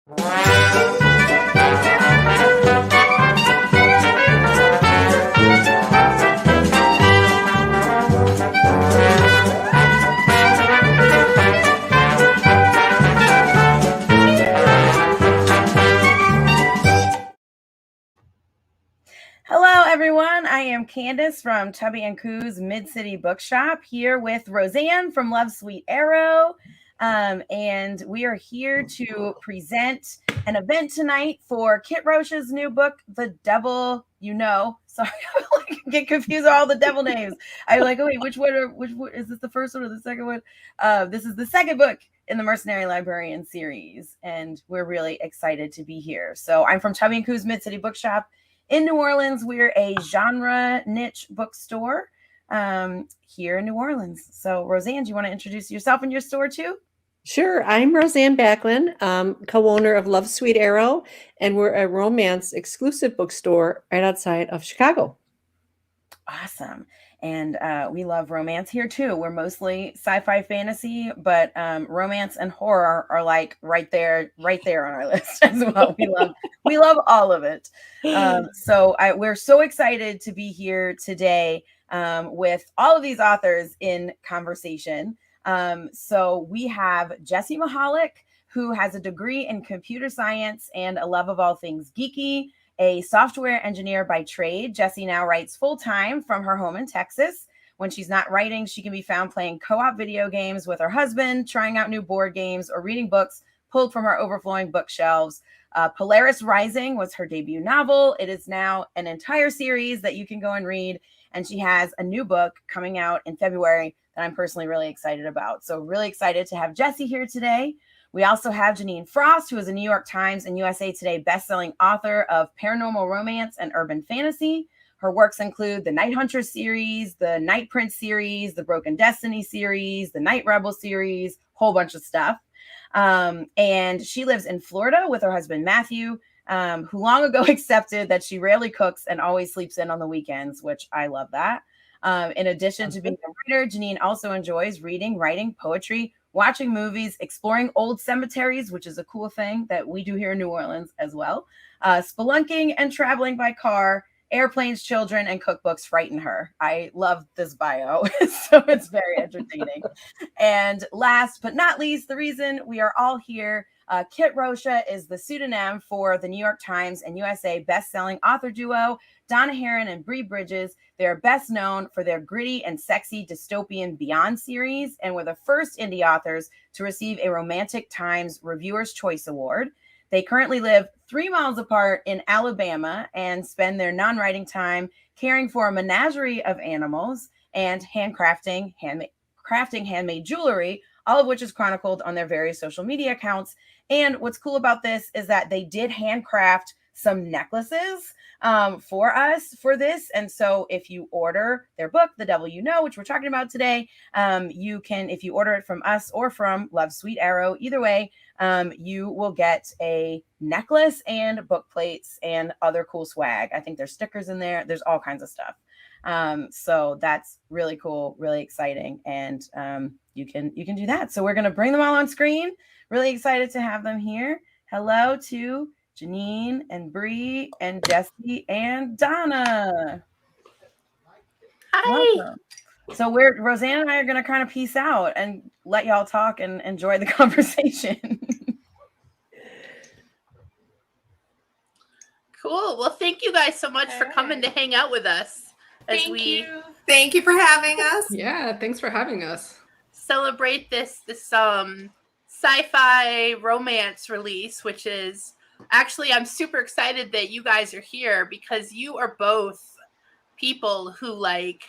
Hello, everyone. I am Candace from Tubby Coo's Mid-City Bookshop here with Roseanne from Love Sweet Arrow. And we are here to present an event tonight for Kit Rocha's new book, The Devil You Know. Sorry, I get confused with all the devil names. I'm like, oh, wait, which one is this, the first one or the second one? This is the second book in the Mercenary Librarians series, and we're really excited to be here. So I'm from Tubby Coo's Mid-City Bookshop in New Orleans. We're a genre niche bookstore here in New Orleans. So Roseanne, do you want to introduce yourself and your store too? Sure. I'm Roseanne Backlund, co-owner of Love Sweet Arrow, and we're a romance exclusive bookstore right outside of Chicago. Awesome. And we love romance here too. We're mostly sci-fi fantasy, but romance and horror are like right there on our list as well. We love all of it. So we're so excited to be here today with all of these authors in conversation. So we have Jessie Mihalik, who has a degree in computer science and a love of all things geeky. A software engineer by trade, Jessie now writes full-time from her home in Texas. When she's not writing, she can be found playing co-op video games with her husband, trying out new board games, or reading books pulled from her overflowing bookshelves. Polaris Rising was her debut novel. It is now an entire series that you can go and read. And she has a new book coming out in February that I'm personally really excited about. So really excited to have Jessie here today. We also have Jeaniene Frost, who is a New York Times and USA Today bestselling author of paranormal romance and urban fantasy. Her works include the Night Hunter series, the Night Prince series, the Broken Destiny series, the Night Rebel series, whole bunch of stuff. And she lives in Florida with her husband, Matthew, who long ago accepted that she rarely cooks and always sleeps in on the weekends, which I love that. In addition to being a writer, Jeaniene also enjoys reading, writing, poetry, watching movies, exploring old cemeteries, which is a cool thing that we do here in New Orleans as well. Spelunking and traveling by car, airplanes, children, and cookbooks frighten her. I love this bio, so it's very entertaining. And last but not least, the reason we are all here, Kit Rocha is the pseudonym for the New York Times and USA best-selling author duo, Donna Herron and Bree Bridges. They are best known for their gritty and sexy dystopian Beyond series, and were the first indie authors to receive a Romantic Times Reviewer's Choice Award. They currently live 3 miles apart in Alabama and spend their non-writing time caring for a menagerie of animals and crafting handmade jewelry, all of which is chronicled on their various social media accounts. And what's cool about this is that they did handcraft some necklaces for us for this. And so if you order their book, The Devil You Know, which we're talking about today, you can, if you order it from us or from Love Sweet Arrow, either way, you will get a necklace and book plates and other cool swag. I think there's stickers in there. There's all kinds of stuff. So that's really cool, really exciting. And you can do that. So we're going to bring them all on screen. Really excited to have them here. Hello to Jeaniene and Bree and Jessie and Donna. Hi. Welcome. So Roseanne and I are going to kind of peace out and let y'all talk and enjoy the conversation. Cool. Well, thank you guys so much for coming to hang out with us. Thank you for having us. Yeah, thanks for having us. Celebrate this sci-fi romance release, which is actually, I'm super excited that you guys are here because you are both people who like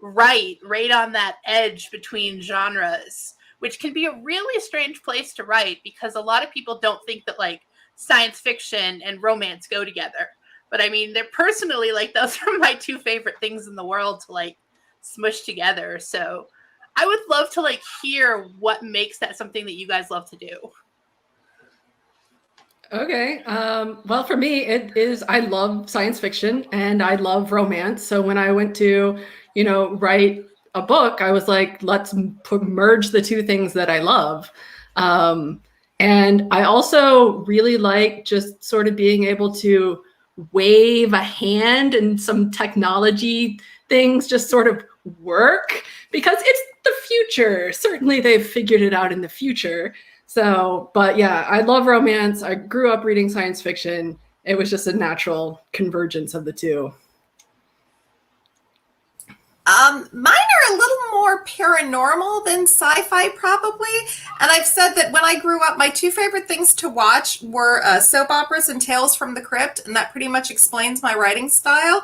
write right on that edge between genres, which can be a really strange place to write because a lot of people don't think that like science fiction and romance go together. But I mean, they're personally like, those are my two favorite things in the world to like smush together. So I would love to like hear what makes that something that you guys love to do. Okay. Well, for me, it is, I love science fiction and I love romance. So when I went to, write a book, I was like, let's merge the two things that I love. And And I also really like just sort of being able to wave a hand and some technology things just sort of work because it's the future. Certainly they've figured it out in the future. So, but yeah, I love romance. I grew up reading science fiction. It was just a natural convergence of the two. Mine are a little more paranormal than sci-fi, probably. And I've said that when I grew up, my two favorite things to watch were soap operas and Tales from the Crypt, and that pretty much explains my writing style.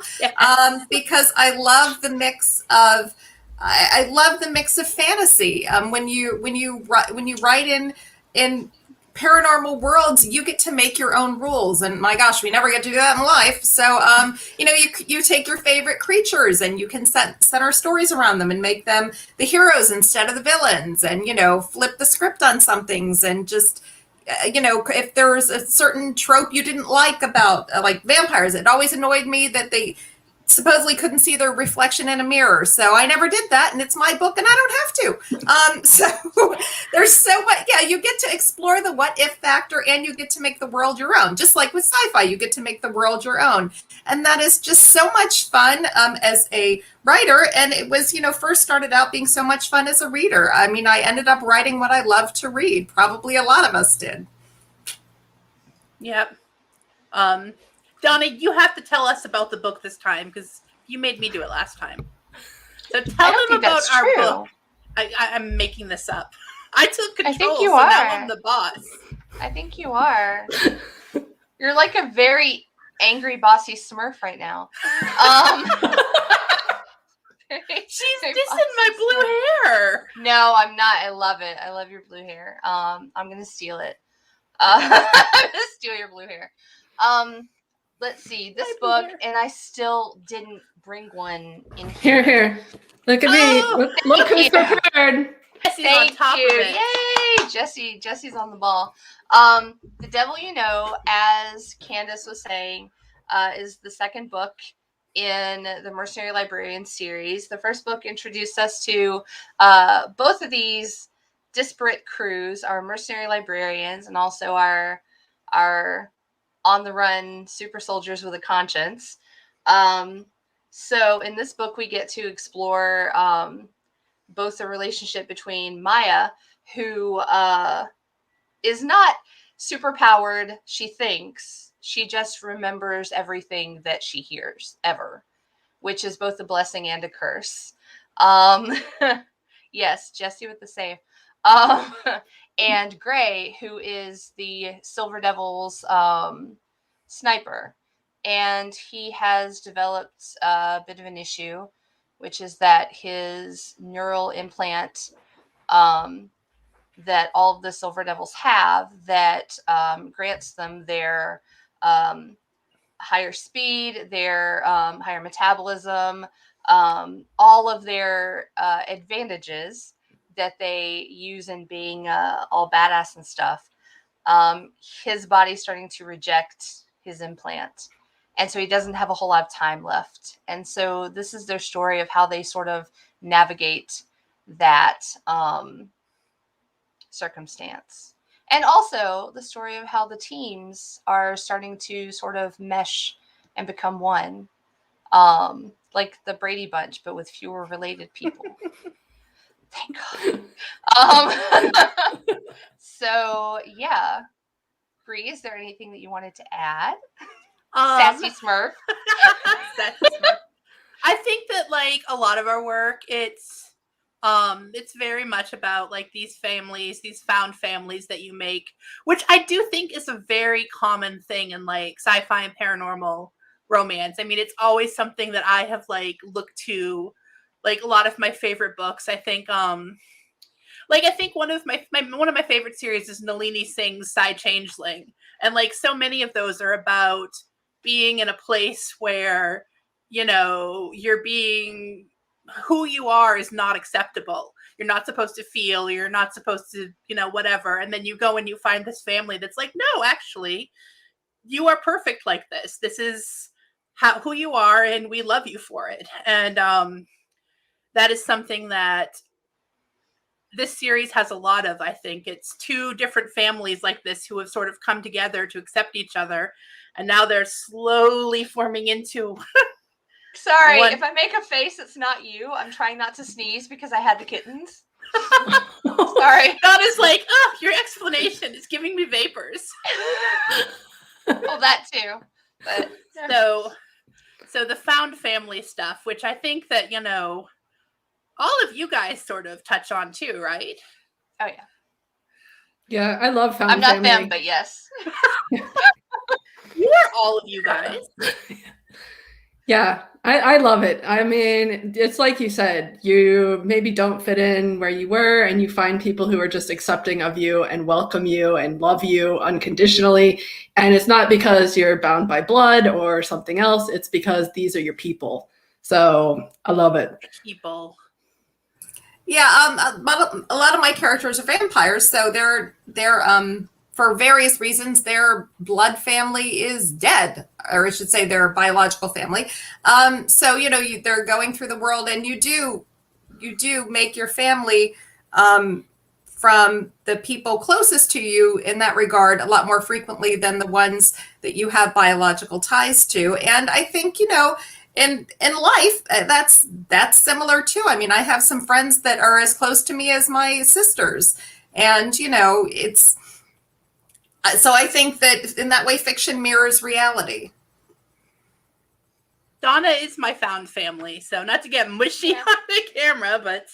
Because I love the mix of I love the mix of fantasy. When you write in paranormal worlds, you get to make your own rules, and my gosh, we never get to do that in life. So you take your favorite creatures and you can set our stories around them and make them the heroes instead of the villains, and flip the script on some things, and just if there's a certain trope you didn't like about like vampires, it always annoyed me that they supposedly couldn't see their reflection in a mirror. So I never did that, and it's my book and I don't have to. So there's so much, you get to explore the what if factor, and you get to make the world your own. Just like with sci-fi, you get to make the world your own. And that is just so much fun as a writer. And it was, first started out being so much fun as a reader. I mean, I ended up writing what I love to read. Probably a lot of us did. Yep. Donna, you have to tell us about the book this time because you made me do it last time. So tell them about our book. I'm making this up. I took control, I think you so are. now I'm the boss. I think you are. You're like a very angry, bossy Smurf right now. She's dissing my blue hair. No, I'm not. I love it. I love your blue hair. I'm gonna steal it. I'm gonna steal your blue hair. Let's see this book, and I still didn't bring one in here. Here. Look at me. Look who's prepared. Jessie's Thank on top you. of it. Yay! Jessie's on the ball. The Devil You Know, as Candace was saying, is the second book in the Mercenary Librarians series. The first book introduced us to both of these disparate crews, our Mercenary Librarians and also our on-the-run super soldiers with a conscience. So in this book, we get to explore both the relationship between Maya, who is not superpowered, she thinks. She just remembers everything that she hears, ever, which is both a blessing and a curse. Yes, Jessie with the save. And Gray, who is the Silver Devil's sniper. And he has developed a bit of an issue, which is that his neural implant that all of the Silver Devils have that grants them their higher speed, their higher metabolism, all of their advantages that they use in being all badass and stuff. His body's starting to reject his implant. And so he doesn't have a whole lot of time left. And so this is their story of how they sort of navigate that circumstance. And also the story of how the teams are starting to sort of mesh and become one. Like the Brady Bunch, but with fewer related people. Thank God. So, yeah. Bree, is there anything that you wanted to add? Sassy Smurf. Sassy Smurf. I think that like a lot of our work, it's very much about like these families, these found families that you make, which I do think is a very common thing in like sci-fi and paranormal romance. I mean, it's always something that I have like looked to, like a lot of my favorite books. I think I think one of my favorite series is Nalini Singh's Side Changeling, and like so many of those are about being in a place where you're being who you are is not acceptable. You're not supposed to feel, you're not supposed to whatever, and then you go and you find this family that's like, no, actually you are perfect like this. This is who you are, and we love you for it. And that is something that this series has a lot of, I think it's two different families like this who have sort of come together to accept each other, and now they're slowly forming into Sorry, What- if I make a face, it's not you. I'm trying not to sneeze because I had the kittens. Sorry. God is like, oh, your explanation is giving me vapors. Well, that too. But So the found family stuff, which I think that, you know, all of you guys sort of touch on too, right? oh yeah, Yeah, I love found I'm not family. them, but yes. You are all of you guys. Yeah, I love it. I mean, it's like you said, you maybe don't fit in where you were, and you find people who are just accepting of you and welcome you and love you unconditionally. And it's not because you're bound by blood or something else. It's because these are your people. So I love it. People. Yeah, a lot of my characters are vampires, so they're for various reasons their blood family is dead, or I should say their biological family. So you know, they're going through the world, and you do make your family from the people closest to you in that regard a lot more frequently than the ones that you have biological ties to. And I think, you know, in life, that's similar too. I mean, I have some friends that are as close to me as my sisters, and you know, it's so I think that in that way, fiction mirrors reality. Donna is my found family, so not to get mushy on the camera, but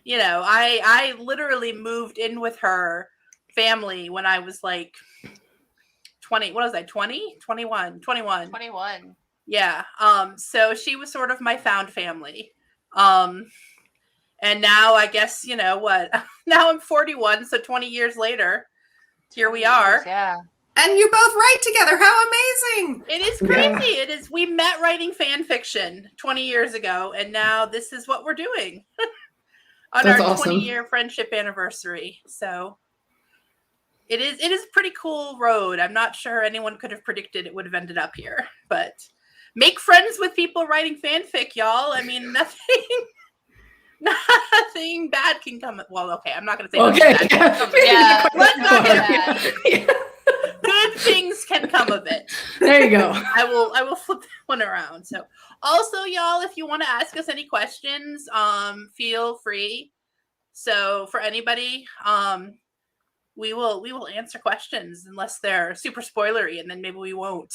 you know, I literally moved in with her family when I was like 20. What was I? 20? 21. 21. 21. Yeah. So she was sort of my found family. And now I guess, you know what? Now I'm 41, so 20 years later, here we are. Yeah. And you both write together. How amazing! It is crazy. Yeah. It is. We met writing fan fiction 20 years ago, and now this is what we're doing on That's our awesome. 20-year friendship anniversary. So it is a pretty cool road. I'm not sure anyone could have predicted it would have ended up here, but make friends with people writing fanfic, y'all. I mean, nothing bad can come. Well, okay, I'm not going to say Okay. nothing bad can come of it. Yeah. Let's not get Yeah. Yeah. Good things can come of it. There you go. I will flip that one around. So also, y'all, if you want to ask us any questions, feel free. So for anybody, we will answer questions unless they're super spoilery, and then maybe we won't.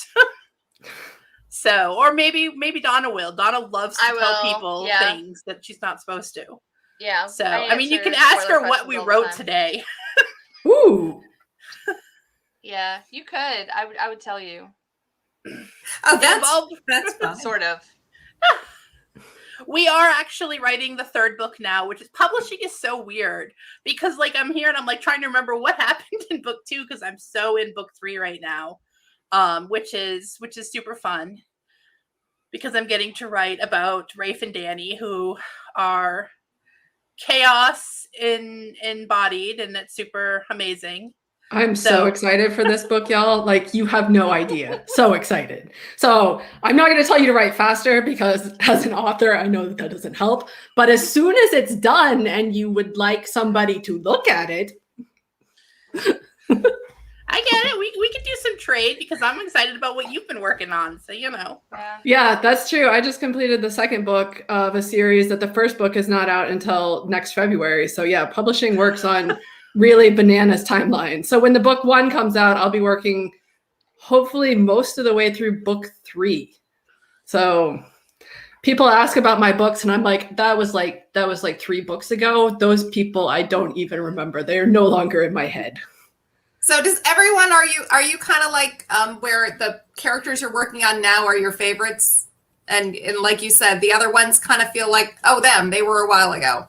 So, or maybe Donna will. Donna loves to I tell will, people yeah. things that she's not supposed to. Yeah. So, I mean, you can ask her what we wrote today. Ooh. Yeah, you could. I would tell you. Oh, Involved. that's fun. Sort of. We are actually writing the third book now, which is publishing is so weird because like I'm here and I'm like trying to remember what happened in book 2 because I'm so in book 3 right now, which is super fun because I'm getting to write about Rafe and Danny, who are chaos embodied, and that's super amazing. I'm so excited for this book, y'all. Like, you have no idea. So excited. So I'm not going to tell you to write faster because as an author, I know that doesn't help. But as soon as it's done and you would like somebody to look at it. I get it. We could do some trade because I'm excited about what you've been working on. So, you know. Yeah, that's true. I just completed the second book of a series that the first book is not out until next February. So yeah, publishing works on really bananas timeline. So when the book 1 comes out, I'll be working hopefully most of the way through book 3. So people ask about my books and I'm like, that was like 3 books ago. Those people, I don't even remember. They're no longer in my head. So does everyone, are you kind of like where the characters you're working on now are your favorites? And like you said, the other ones kind of feel like, oh, they were a while ago.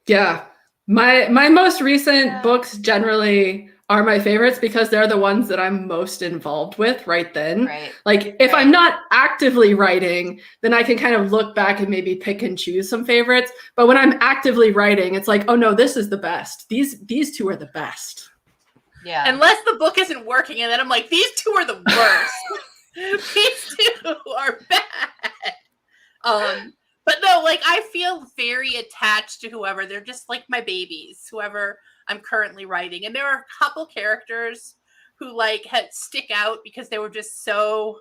Yeah. My most recent books generally are my favorites because they're the ones that I'm most involved with right then. Right. Like if I'm not actively writing, then I can kind of look back and maybe pick and choose some favorites. But when I'm actively writing, it's like, oh no, this is the best. These 2 are the best. Yeah. Unless the book isn't working, and then I'm like, these 2 are the worst. These 2 are bad. But no, like I feel very attached to whoever. They're just like my babies, whoever I'm currently writing. And there are a couple characters who like had stick out because they were just so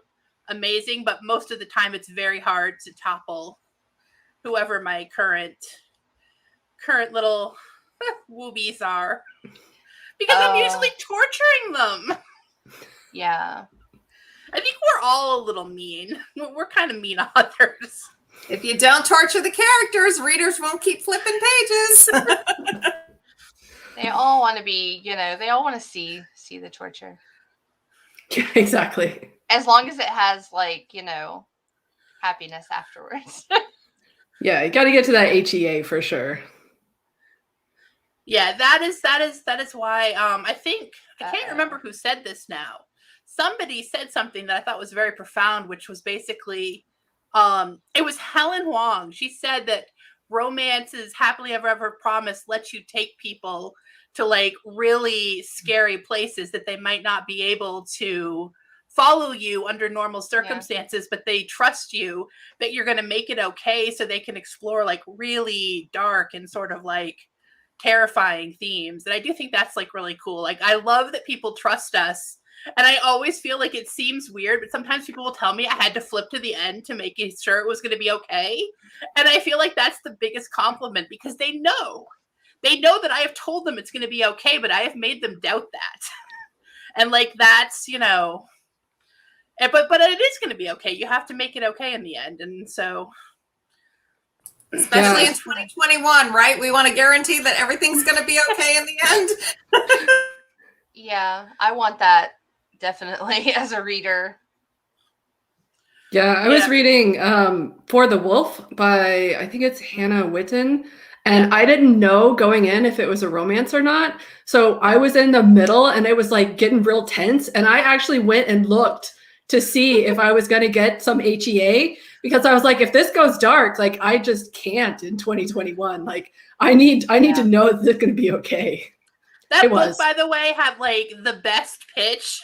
amazing. But most of the time, it's very hard to topple whoever my current little woobies are, because I'm usually torturing them. Yeah. I think we're all a little mean. We're kind of mean authors. If you don't torture the characters, readers won't keep flipping pages. They all want to be, they all want to see the torture. Yeah, exactly. As long as it has happiness afterwards. Yeah, you got to get to that HEA for sure. Yeah, that is why I think I can't remember who said this now. Somebody said something that I thought was very profound, which was basically it was Helen Huang. She said that romances, happily ever after promise, lets you take people to like really scary places that they might not be able to follow you under normal circumstances, but they trust you that you're going to make it okay, so they can explore like really dark and sort of like terrifying themes. And I do think that's like really cool. Like I love that people trust us. And I always feel like it seems weird, but sometimes people will tell me I had to flip to the end to make sure it was going to be okay. And I feel like that's the biggest compliment, because they know that I have told them it's going to be okay, but I have made them doubt that. And like, that's, but it is going to be okay. You have to make it okay in the end. And so, especially in 2021, right? We want to guarantee that everything's going to be okay in the end. Yeah, I want that definitely as a reader. Yeah, I was reading For the Wolf by, I think it's Hannah Witten. And I didn't know going in if it was a romance or not. So I was in the middle and it was like getting real tense. And I actually went and looked to see if I was going to get some HEA, because I was like, if this goes dark, like I just can't in 2021. Like I need to know that it's going to be okay. That book, by the way, had like the best pitch.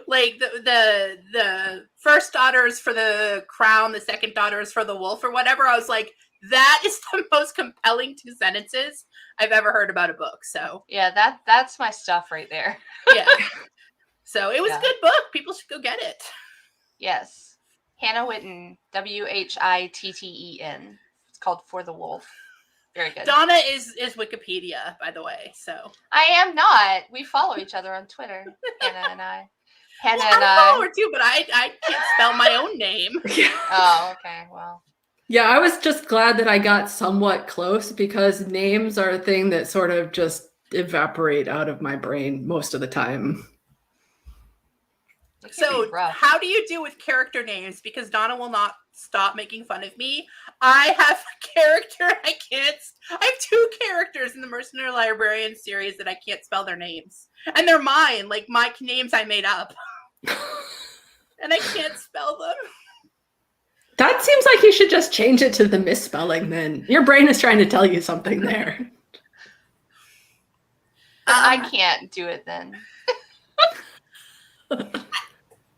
Like the first daughter is for the crown, the second daughter is for the wolf, or whatever. I was like, that is the most compelling 2 sentences I've ever heard about a book. So yeah, that's my stuff right there. Yeah. So it was a good book. People should go get it. Yes. Hannah Witten, Wittten. It's called For the Wolf. Very good. Donna is Wikipedia, by the way. So I am not. We follow each other on Twitter, Hannah and I. I follow her too, but I can't spell my own name. Oh, okay. Well. Yeah, I was just glad that I got somewhat close, because names are a thing that sort of just evaporate out of my brain most of the time. So how do you do with character names? Because Donna will not stop making fun of me. I have a character I have 2 characters in the Mercenary Librarians series that I can't spell their names. And they're mine, like my names I made up. And I can't spell them. That seems like you should just change it to the misspelling then. Your brain is trying to tell you something there. I can't do it then.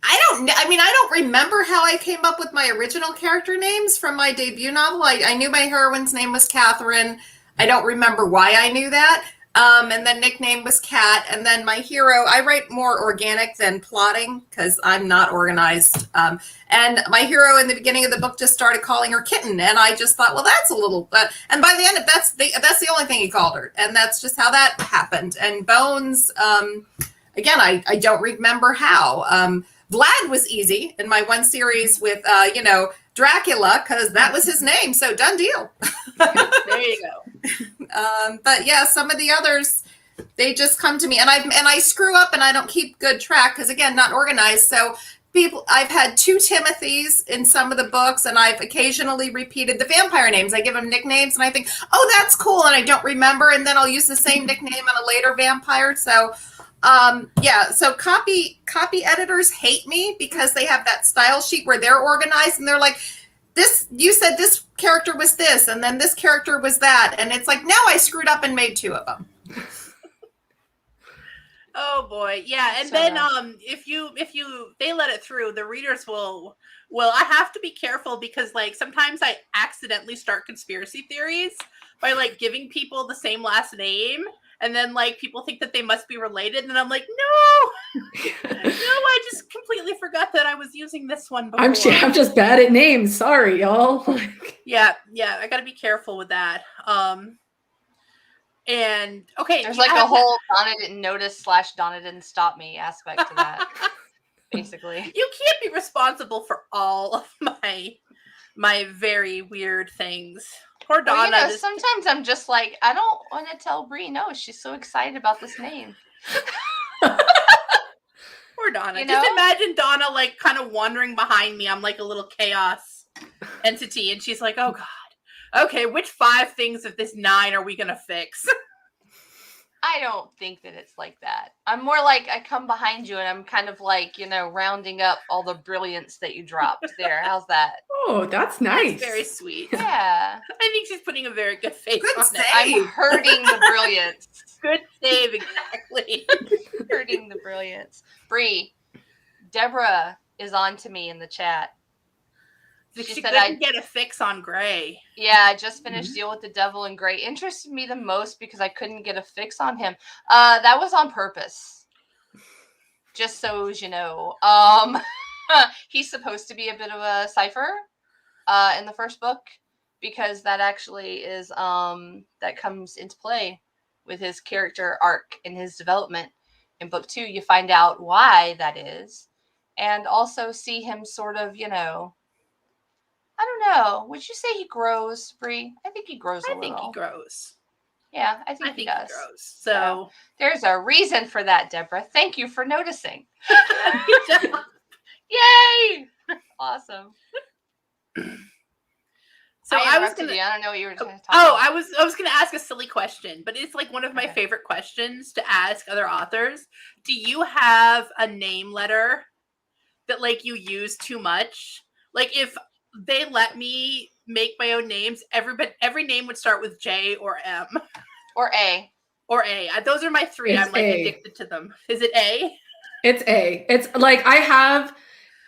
I don't remember how I came up with my original character names from my debut novel. I knew my heroine's name was Catherine. I don't remember why I knew that. And then nickname was Kat. And then my hero, I write more organic than plotting because I'm not organized. And my hero in the beginning of the book just started calling her Kitten. And I just thought, well, that's a little, and by the end, that's the only thing he called her. And that's just how that happened. And Bones, again, I don't remember how. Vlad was easy in my one series with, Dracula, because that was his name. So done deal. There you go. But yeah, some of the others, they just come to me, and I screw up and I don't keep good track because, again, not organized. So I've had 2 Timothys in some of the books, and I've occasionally repeated the vampire names. I give them nicknames and I think, oh, that's cool. And I don't remember. And then I'll use the same nickname on a later vampire. So so copy editors hate me because they have that style sheet where they're organized and they're like, you said this character was this, and then this character was that. And it's like, no, I screwed up and made 2 of them. Oh boy, yeah, and So then rough. if they let it through, the readers will. Well, I have to be careful because like sometimes I accidentally start conspiracy theories by like giving people the same last name, and then like people think that they must be related, and I'm like, no, I just completely forgot that I was using this one before. I'm just bad at names. Sorry, y'all. Yeah, I got to be careful with that. And okay, There's like a whole Donna didn't notice / Donna didn't stop me aspect to that. Basically, you can't be responsible for all of my very weird things. Poor Donna. Well, sometimes I'm just like, I don't want to tell Bree. No, she's so excited about this name. Poor Donna. Just imagine Donna like kind of wandering behind me. I'm like a little chaos entity, and she's like, "Oh God, okay, which 5 things of this 9 are we gonna fix?" I don't think that it's like that. I'm more like I come behind you and I'm kind of like, rounding up all the brilliance that you dropped there. How's that? Oh, that's nice. That's very sweet. Yeah. I think she's putting a very good face on it. I'm hurting the brilliance. Good save, exactly. Hurting the brilliance. Bree, Deborah is on to me in the chat. She said I get a fix on Gray. Yeah, I just finished Deal with the Devil, and Gray interested me the most because I couldn't get a fix on him. That was on purpose. Just so you know. He's supposed to be a bit of a cipher in the first book, because that actually is that comes into play with his character arc and his development. In book 2, you find out why that is, and also see him sort of, I don't know. Would you say he grows, Bree? I think he grows a little. I think he grows. Yeah, I think he does. He grows. So there's a reason for that, Deborah. Thank you for noticing. Yay! Awesome. So I was gonna. I don't know what you were talking about. I was gonna ask a silly question, but it's like one of my favorite questions to ask other authors. Do you have a name letter that like you use too much? Like if they let me make my own names, every name would start with J or M or A. Or A. Those are my 3. I'm like addicted to them. Is it A? It's A. It's like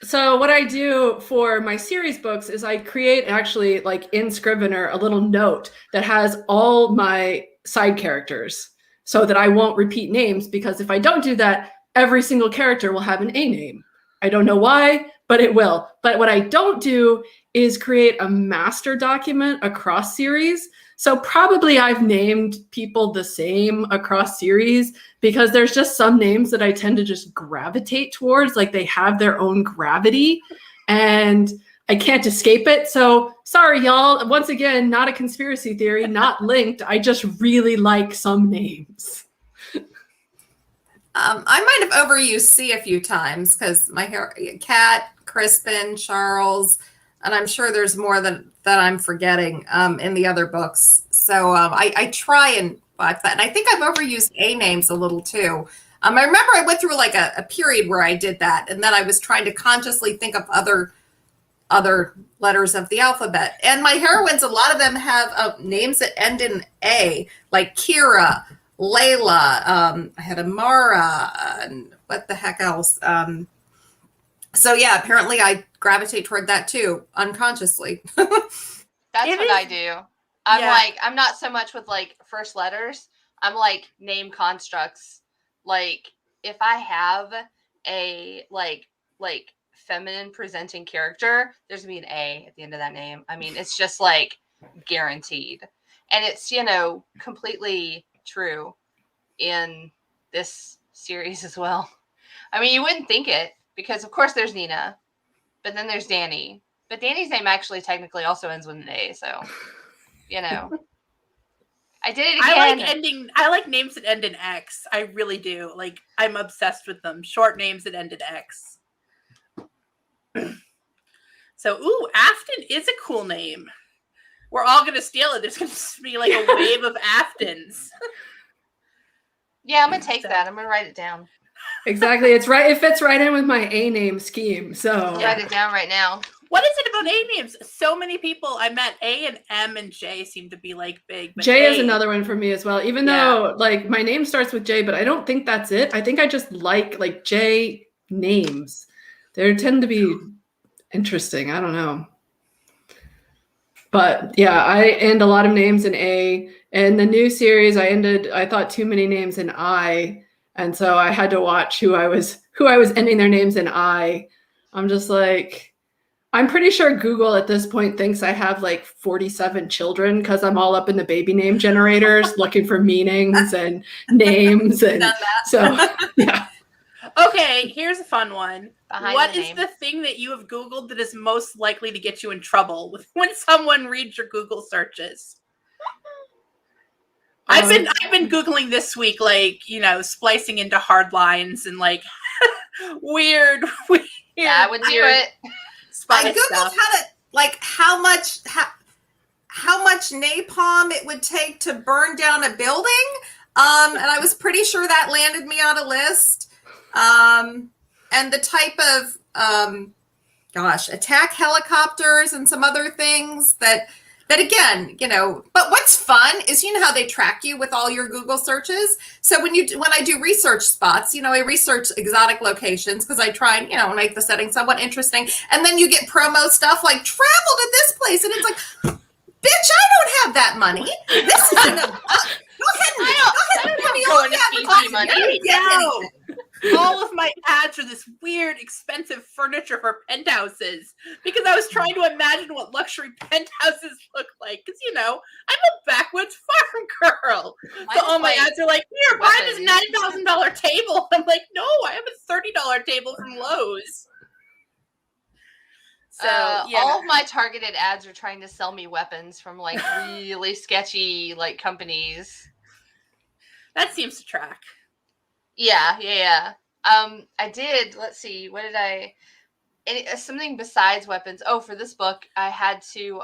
so what I do for my series books is I create actually like in Scrivener a little note that has all my side characters so that I won't repeat names, because if I don't do that, every single character will have an A name. I don't know why, but it will. But what I don't do is create a master document across series. So probably I've named people the same across series because there's just some names that I tend to just gravitate towards, like they have their own gravity and I can't escape it. So sorry, y'all. Once again, not a conspiracy theory, not linked. I just really like some names. I might have overused C a few times because my hair, Kat, Crispin, Charles, and I'm sure there's more that I'm forgetting in the other books. So I try and watch that. And I think I've overused A names a little too. I remember I went through like a period where I did that. And then I was trying to consciously think of other letters of the alphabet. And my heroines, a lot of them have names that end in A, like Kira, Layla, I had Amara, and what the heck else? So yeah, apparently I gravitate toward that too, unconsciously. That's what I do. I'm not so much with like first letters. I'm like name constructs. Like if I have a like feminine presenting character, there's gonna be an A at the end of that name. I mean, it's just like guaranteed. And it's, completely true in this series as well. I mean, you wouldn't think it because, of course, there's Nina, but then there's Danny. But Danny's name actually technically also ends with an A, so, I did it again. I like names that end in X. I really do. Like, I'm obsessed with them. Short names that end in X. So, Afton is a cool name. We're all going to steal it. There's going to be like a wave of Aftons. Yeah, I'm going to take that. I'm going to write it down. Exactly. It's right. It fits right in with my A name scheme. So write it down right now. What is it about A names? So many people I met, A and M and J seem to be like big. But J A, is another one for me as well. Even though like my name starts with J, but I don't think that's it. I think I just like J names. They tend to be interesting. I don't know. But yeah, I end a lot of names in A. And the new series, I thought too many names in I. And so I had to watch who I was ending their names in I. I'm just like, I'm pretty sure Google at this point thinks I have like 47 children because I'm all up in the baby name generators looking for meanings and names. And so, yeah. Okay, here's a fun one. What is name. the thing that you have Googled that is most likely to get you in trouble when someone reads your Google searches? I've been Googling this week, like, splicing into hard lines and like weird. Yeah, I would do it. I Googled how much napalm it would take to burn down a building. And I was pretty sure that landed me on a list. And the type of, attack helicopters and some other things that again, but what's fun is, how they track you with all your Google searches. So when I do research spots, I research exotic locations because I try and, make the setting somewhat interesting. And then you get promo stuff like travel to this place. And it's like, bitch, I don't have that money. This isn't a, go ahead and give me all the advertising. money. All of my ads are this weird, expensive furniture for penthouses because I was trying to imagine what luxury penthouses look like. Because, I'm a backwoods farm girl. So all my ads are like, here, buy this $9,000 table. I'm like, no, I have a $30 table from Lowe's. So, all of my targeted ads are trying to sell me weapons from like really sketchy like companies. That seems to track. Yeah. I did. Let's see. What did I? Something besides weapons. Oh, for this book, I had to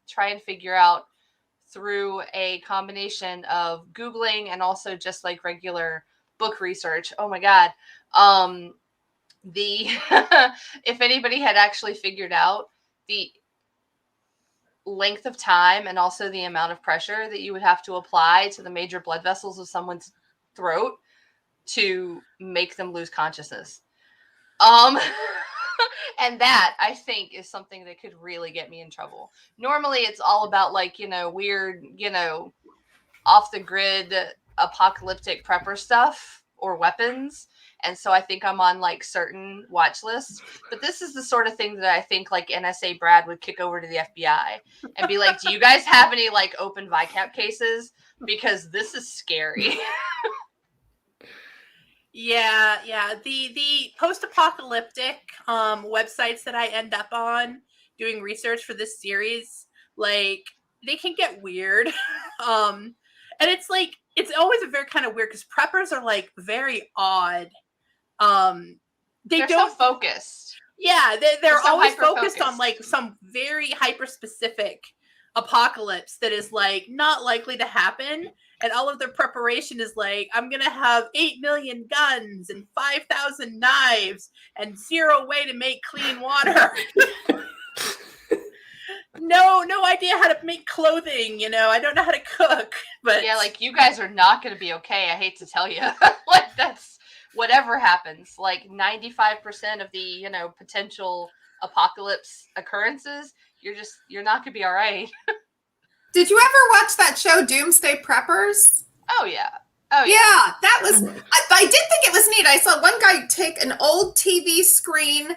try and figure out through a combination of Googling and also just like regular book research. Oh my God. If anybody had actually figured out the length of time and also the amount of pressure that you would have to apply to the major blood vessels of someone's throat to make them lose consciousness. And that I think is something that could really get me in trouble. Normally it's all about like, weird, off the grid apocalyptic prepper stuff or weapons. And so I think I'm on like certain watch lists, but this is the sort of thing that I think like NSA Brad would kick over to the FBI and be like, do you guys have any like open VICAP cases? Because this is scary. Yeah. The post-apocalyptic websites that I end up on doing research for this series, like they can get weird. And it's like it's always a very kind of weird because preppers are like very odd. They're so focused. Yeah, they're so always focused on like some very hyper specific apocalypse that is like not likely to happen. And all of their preparation is like, I'm going to have 8 million guns and 5,000 knives and 0 way to make clean water. No idea how to make clothing. I don't know how to cook. But yeah, like you guys are not going to be okay. I hate to tell you. Like that's whatever happens. Like 95% of the, potential apocalypse occurrences, you're not going to be all right. Did you ever watch that show Doomsday Preppers? Oh yeah, that was. I did think it was neat. I saw one guy take an old TV screen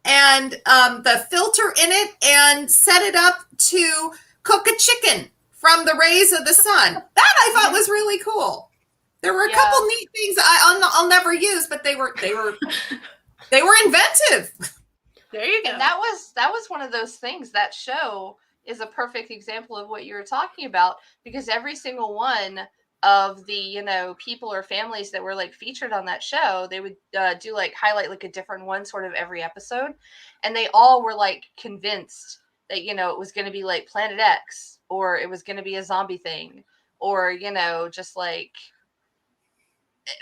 and the filter in it and set it up to cook a chicken from the rays of the sun. That I thought was really cool. There were a couple neat things I'll never use, but they were inventive. There you go. And that was one of those things. That show is a perfect example of what you were talking about, because every single one of the people or families that were like featured on that show, they would do like highlight like a different one sort of every episode, and they all were like convinced that it was going to be like Planet X, or it was going to be a zombie thing, or just like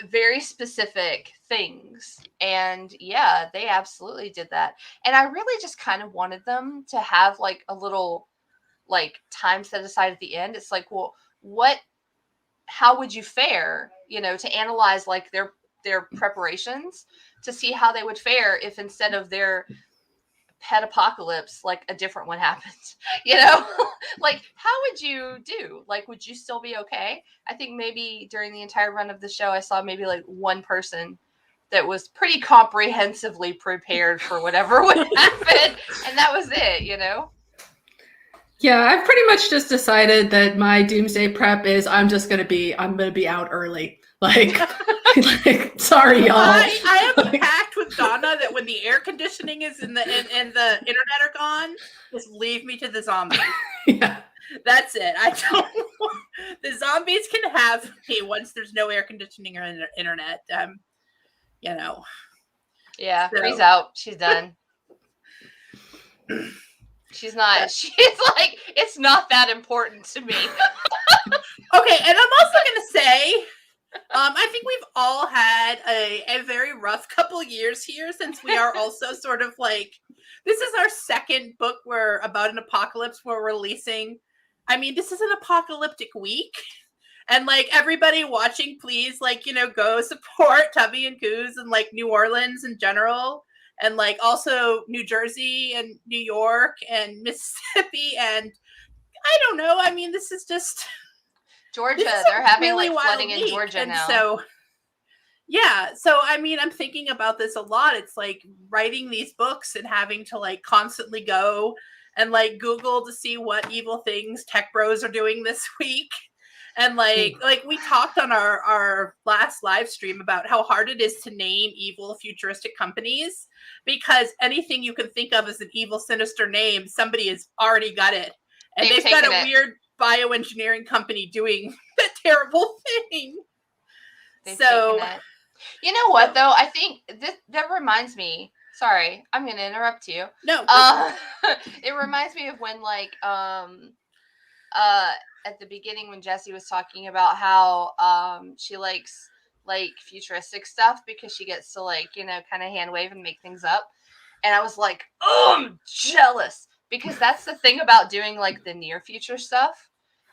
very specific things. And yeah, they absolutely did that. And I really just kind of wanted them to have like a little like time set aside at the end. It's like, well, how would you fare, to analyze like their preparations to see how they would fare if instead of their pet apocalypse, like a different one happened, like how would you do? Like, would you still be okay? I think maybe during the entire run of the show, I saw maybe like one person that was pretty comprehensively prepared for whatever would happen. And that was it, Yeah, I've pretty much just decided that my doomsday prep is I'm gonna be out early. Like, sorry, y'all. I have a pact with Donna that when the air conditioning is and the internet are gone, just leave me to the zombies. Yeah. That's it. I don't. The zombies can have me once there's no air conditioning or internet. Yeah, So. Bree's out. She's done. She's like, it's not that important to me. Okay, and I'm also going to say, I think we've all had a very rough couple years here since we are also sort of like, this is our second book about an apocalypse we're releasing. I mean, this is an apocalyptic week. And like everybody watching, please, like, go support Tubby and Coo's and like New Orleans in general. And like also New Jersey and New York and Mississippi. And I don't know. I mean, this is just Georgia. They're having really like flooding in Georgia and now. So, yeah. So, I mean, I'm thinking about this a lot. It's like writing these books and having to like constantly go and like Google to see what evil things tech bros are doing this week. And like we talked on our last live stream about how hard it is to name evil futuristic companies, because anything you can think of as an evil, sinister name, somebody has already got it. And they've got a weird bioengineering company doing that terrible thing. So, you know what though? I think that reminds me. Sorry, I'm going to interrupt you. No. It reminds me of when like at the beginning when Jessie was talking about how she likes like futuristic stuff because she gets to like, kind of hand wave and make things up. And I was like, oh, I'm jealous, because that's the thing about doing like the near future stuff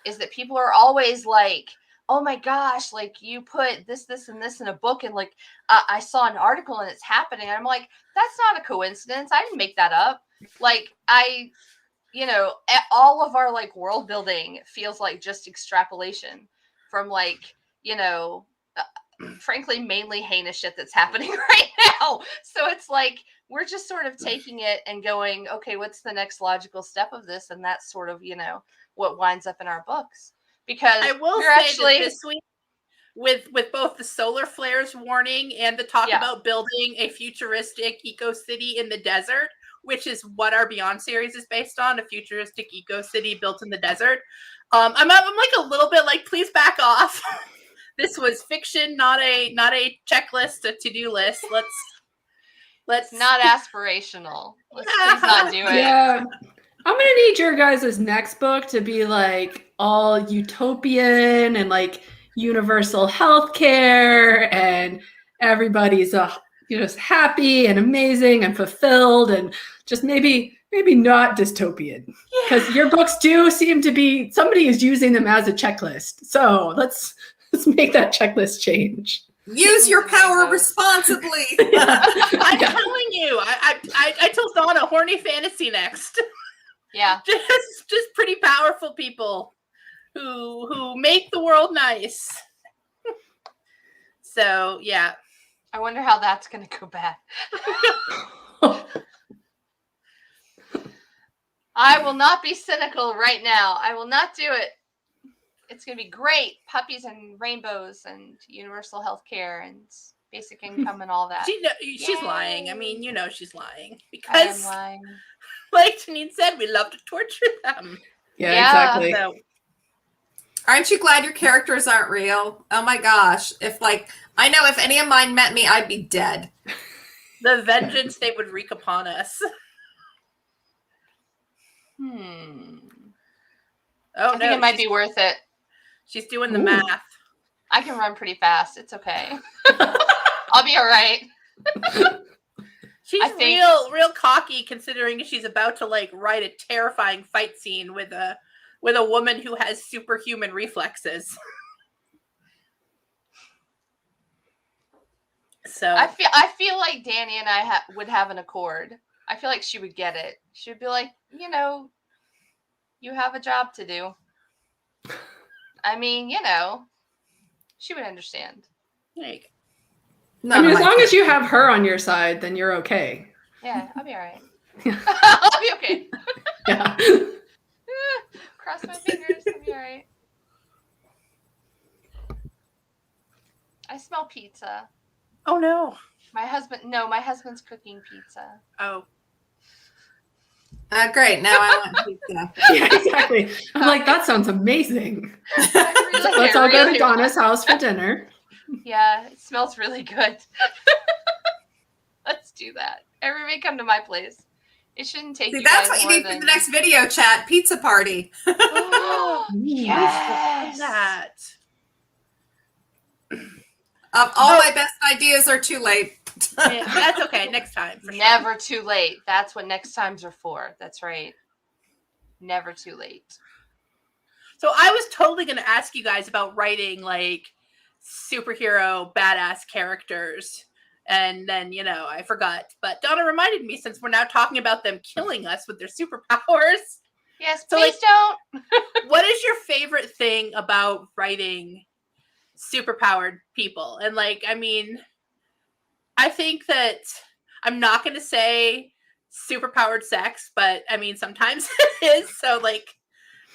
is that people are always like, oh my gosh, like you put this, and this in a book. And like, I saw an article and it's happening. And I'm like, that's not a coincidence. I didn't make that up. Like all of our like world building feels like just extrapolation from like, frankly, mainly heinous shit that's happening right now. So it's like, we're just sort of taking it and going, okay, what's the next logical step of this? And that's sort of, what winds up in our books. Because I will say that this week, with both the solar flares warning and the talk about building a futuristic eco city in the desert, which is what our Beyond series is based on, a futuristic eco city built in the desert. I'm like a little bit like, please back off. This was fiction, not a checklist, a to-do list. Let's not aspirational. Let's please not do it. Yeah. I'm gonna need your guys' next book to be like all utopian and like universal healthcare and everybody's just happy and amazing and fulfilled, and just maybe not dystopian, because your books do seem to be, somebody is using them as a checklist. So let's make that checklist change. Use your power responsibly. I'm telling you, I told Donna, horny fantasy next. Yeah, just pretty powerful people who make the world nice. So yeah, I wonder how that's going to go bad. I will not be cynical right now. I will not do it. It's going to be great. Puppies and rainbows and universal health care and basic income and all that. She's lying. I mean, she's lying. Because, I am lying. Like Jeaniene said, we love to torture them. Yeah. Exactly. So. Aren't you glad your characters aren't real? Oh my gosh. I know if any of mine met me, I'd be dead. The vengeance they would wreak upon us. Oh, I think it might be worth it. She's doing the math. I can run pretty fast. It's okay. I'll be all right. She's real cocky, considering she's about to like write a terrifying fight scene with a woman who has superhuman reflexes. So I feel like Danny and I would have an accord. I feel like she would get it. She would be like, you know, you have a job to do. I mean, you know, she would understand. there you go. No, I mean, as long as you have her on your side, then you're okay. Yeah, I'll be all right. I'll be okay. Yeah. Cross my fingers. I'll be all right. I smell pizza. Oh no. My husband's cooking pizza. Oh. Great. Now I want pizza. Yeah, exactly. I'm like, that sounds amazing. Let's all go to really Donna's house for dinner. Yeah, it smells really good. Let's do that. Everybody come to my place. It shouldn't take See, you that's guys what you more need for than... the next video chat. Pizza party. Yes. That. All my best ideas are too late. Yeah, that's okay. Next time. For sure. Never too late. That's what next times are for. That's right. Never too late. So I was totally going to ask you guys about writing like superhero badass characters. And then, you know, I forgot. But Donna reminded me, since we're now talking about them killing us with their superpowers. Yes, So, please like, don't. What is your favorite thing about writing superpowered people? And like, I mean, I think that I'm not going to say superpowered sex, but I mean, sometimes it is. So like,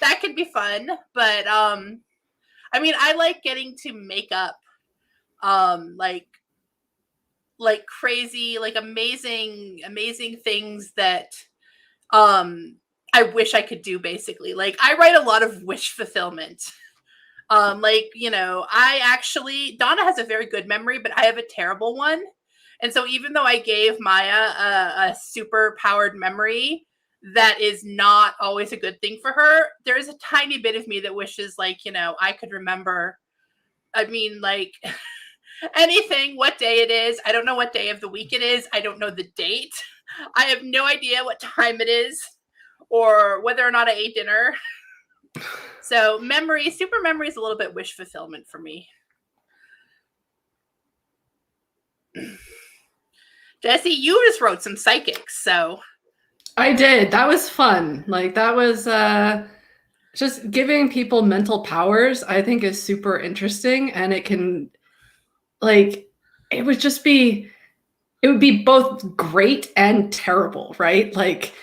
that could be fun. But I mean, I like getting to make up like crazy, like amazing things that I wish I could do, basically. Like, I write a lot of wish fulfillment. Like, you know, Donna has a very good memory, but I have a terrible one. And so even though I gave Maya a super powered memory, that is not always a good thing for her. There is a tiny bit of me that wishes, like, you know, I could remember, I mean, like, anything, what day it is. I don't know what day of the week it is. I don't know the date. I have no idea what time it is or whether or not I ate dinner. So super memory is a little bit wish fulfillment for me. Jessie, you just wrote some psychics, so. I did. That was fun. Like, that was just giving people mental powers, I think, is super interesting. And it can, like, it would be both great and terrible, right? Like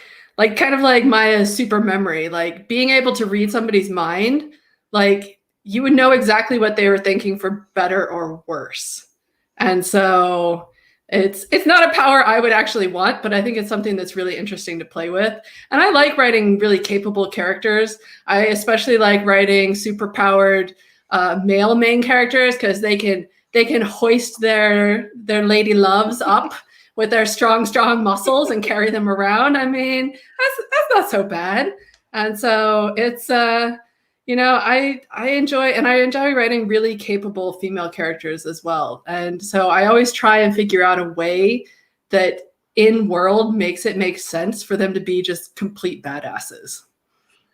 kind of like Maya's super memory, like being able to read somebody's mind, like you would know exactly what they were thinking for better or worse. And so it's not a power I would actually want, but I think it's something that's really interesting to play with. And I like writing really capable characters. I especially like writing super powered male main characters, because they can hoist their lady loves up with their strong muscles and carry them around. I mean, that's not so bad. And so it's you know, I enjoy writing really capable female characters as well. And so I always try and figure out a way that in world makes it make sense for them to be just complete badasses.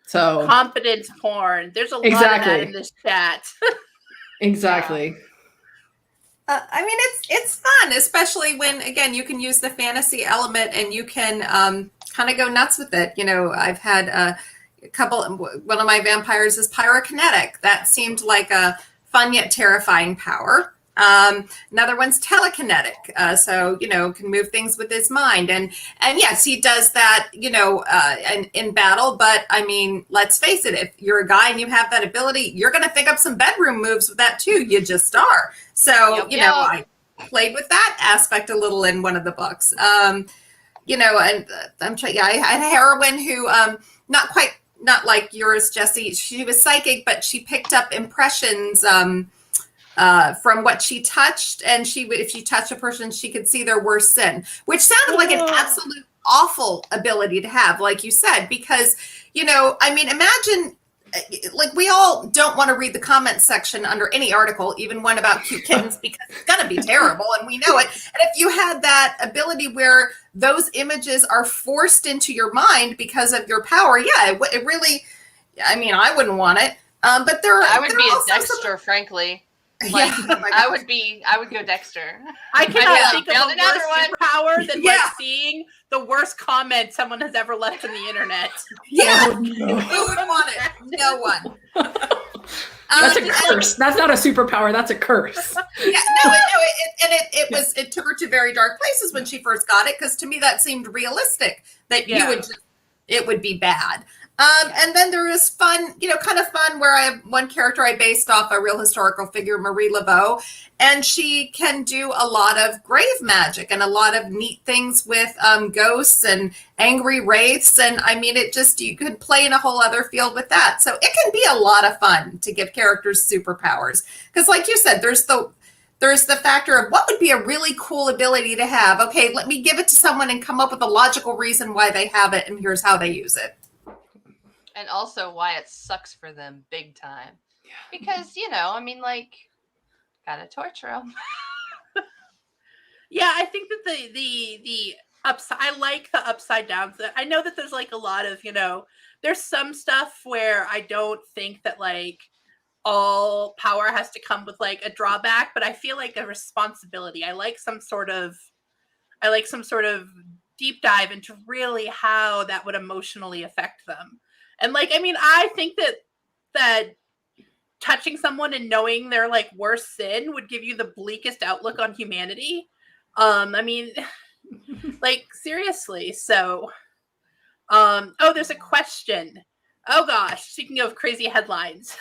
So Confidence porn. There's a lot of that in this chat. Exactly. Yeah. I mean, it's fun, especially when, again, you can use the fantasy element and you can kind of go nuts with it. You know, I've had a couple, one of my vampires is pyrokinetic. That seemed like a fun yet terrifying power. Another one's telekinetic. So, you know, can move things with his mind. And yes, he does that, you know, in battle. But I mean, let's face it, if you're a guy and you have that ability, you're going to think up some bedroom moves with that too. You just are. So, you know, I played with that aspect a little in one of the books. You know, and I'm trying, I had a heroine who, not like yours, Jessie. She was psychic, but she picked up impressions, from what she touched, and if she touched a person, she could see their worst sin, which sounded like an absolute awful ability to have, like you said, because, you know, I mean, imagine like we all don't want to read the comments section under any article, even one about cute kittens, because it's going to be terrible and we know it. And if you had that ability where those images are forced into your mind because of your power, yeah, it really, I mean, I wouldn't want it. But I would be a Dexter, frankly. Like, I would go Dexter. I cannot think of Found a another worse superpower than Yeah. like seeing the worst comment someone has ever left on the internet. Yeah, Oh, no. who would want it? No one. That's a curse. That's not a superpower. That's a curse. Yeah, it took her to very dark places when she first got it, because to me that seemed realistic that Yeah. it would be bad. And then there is fun, kind of fun, where I have one character I based off a real historical figure, Marie Laveau, and she can do a lot of grave magic and a lot of neat things with ghosts and angry wraiths. And I mean, you could play in a whole other field with that. So it can be a lot of fun to give characters superpowers. Because like you said, there's the factor of what would be a really cool ability to have. Okay, let me give it to someone and come up with a logical reason why they have it, and here's how they use it. And also why it sucks for them big time. Because, I mean, like, gotta torture them. Yeah, I think that the upside, I like the upside downs. I know that there's like a lot of, there's some stuff where I don't think that like all power has to come with like a drawback, but I feel like a responsibility. I like some sort of deep dive into really how that would emotionally affect them. And like, I mean, I think that touching someone and knowing their like worst sin would give you the bleakest outlook on humanity. I mean, like seriously. So, there's a question. Oh gosh, speaking of crazy headlines.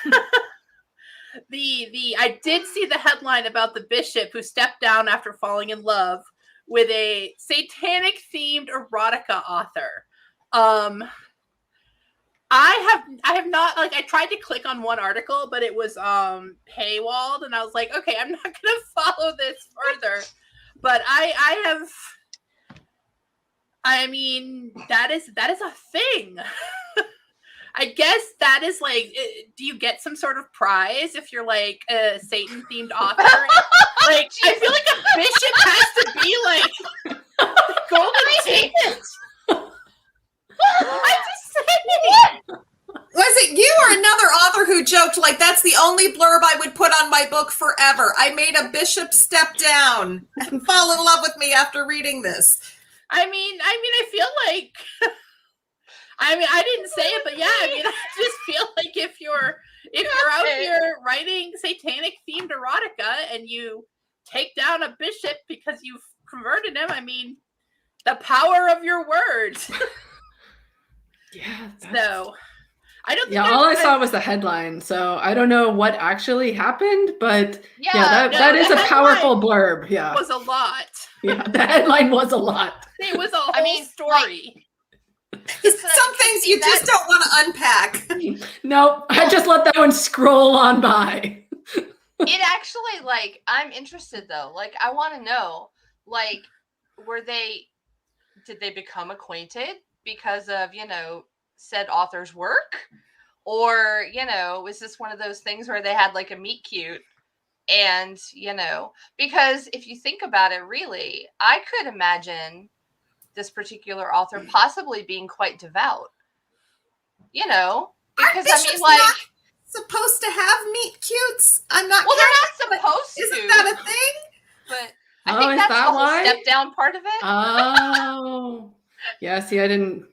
I did see the headline about the bishop who stepped down after falling in love with a satanic themed erotica author. I have not, like, I tried to click on one article, but it was paywalled, and I was like, okay, I'm not gonna follow this further. But I mean, that is a thing. I guess that is like, do you get some sort of prize if you're like a Satan themed author? Like, I feel like a bishop has to be like golden ticket. I'm just saying. Was it you or another author who joked like, that's the only blurb I would put on my book forever? I made a bishop step down and fall in love with me after reading this. I mean, I feel like, I didn't say it, but yeah, I mean, I just feel like if you're out here writing satanic themed erotica and you take down a bishop because you've converted him, I mean, the power of your words. Yeah. So, I don't think all I saw was the headline, so I don't know what actually happened, but that is a powerful blurb. Yeah, it was a lot. Yeah, the headline was a lot. It was a whole story. Some things you just don't want to unpack. Nope, I just let that one scroll on by. It actually, like, I'm interested though. Like, I want to know, like, did they become acquainted because of, said author's work? Or, was this one of those things where they had like a meet cute? And, because if you think about it, really, I could imagine this particular author possibly being quite devout. Because I mean, like, not supposed to have meet cutes. I'm not. Well, they're not supposed to. Isn't that a thing? But I think that's the whole step down part of it. Oh, yeah. See, I didn't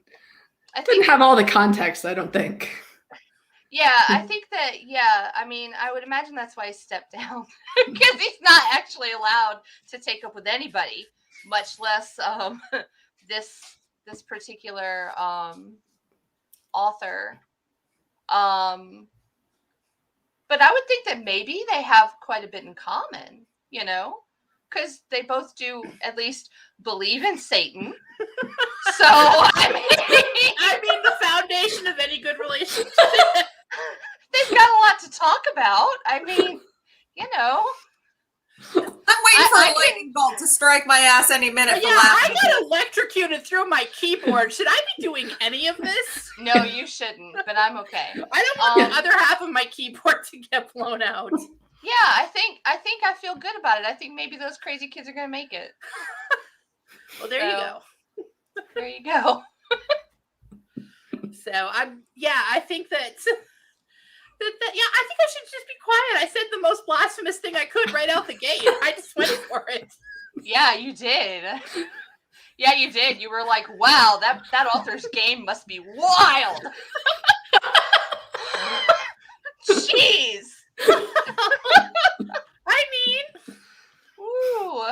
have all the context. I don't think. Yeah, I think that. Yeah, I mean, I would imagine that's why he stepped down, because he's not actually allowed to take up with anybody, much less this particular author. But I would think that maybe they have quite a bit in common, because they both do at least believe in Satan. So I mean, the foundation of any good relationship. They've got a lot to talk about. I mean, I'm waiting for a lightning bolt to to strike my ass any minute But for yeah, laughing. I got electrocuted through my keyboard. Should I be doing any of this? No, you shouldn't, but I'm okay. I don't want the other half of my keyboard to get blown out. Yeah, I think I feel good about it. I think maybe those crazy kids are gonna make it. Well, there you go. There you go. So I think that I think I should just be quiet. I said the most blasphemous thing I could right out the gate. I just went for it. Yeah, you did. Yeah, you did. You were like, wow, that author's game must be wild. Jeez. I mean, Ooh.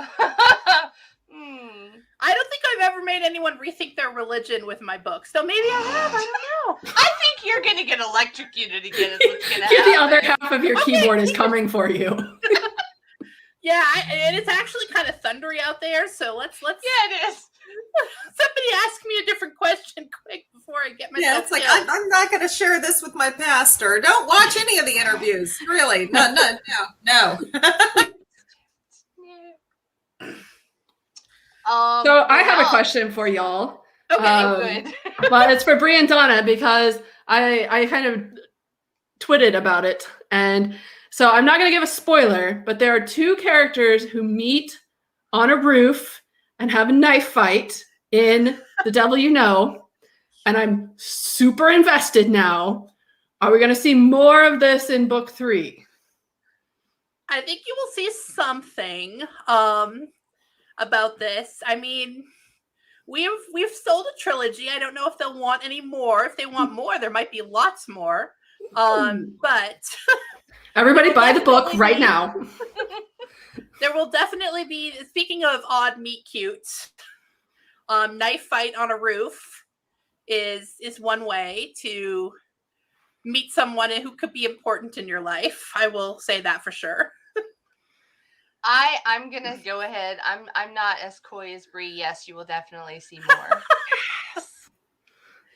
I don't think I've ever made anyone rethink their religion with my book. So maybe I have. I don't know. I think you're gonna get electrocuted again. Is what's gonna The happen. other half of your keyboard is coming for you. Yeah, and it's actually kind of thundery out there. So let's. Yeah, it is. Somebody ask me a different question quick before I get myself. Yeah, it's like killed. I'm not going to share this with my pastor. Don't watch any of the interviews. Really, no. So I have a question for y'all. Okay, Good. But it's for Bree and Donna because I kind of twitted about it. And so I'm not going to give a spoiler, but there are two characters who meet on a roof and have a knife fight in The Devil You Know. And I'm super invested now. Are we going to see more of this in book 3? I think you will see something about this. I mean, we've sold a trilogy. I don't know if they'll want any more. If they want more, there might be lots more. But Everybody buy the book right now. there will definitely be, speaking of odd meet cutes, knife fight on a roof is one way to meet someone who could be important in your life. I will say that for sure. I'm gonna go ahead. I'm not as coy as Bree. Yes, you will definitely see more.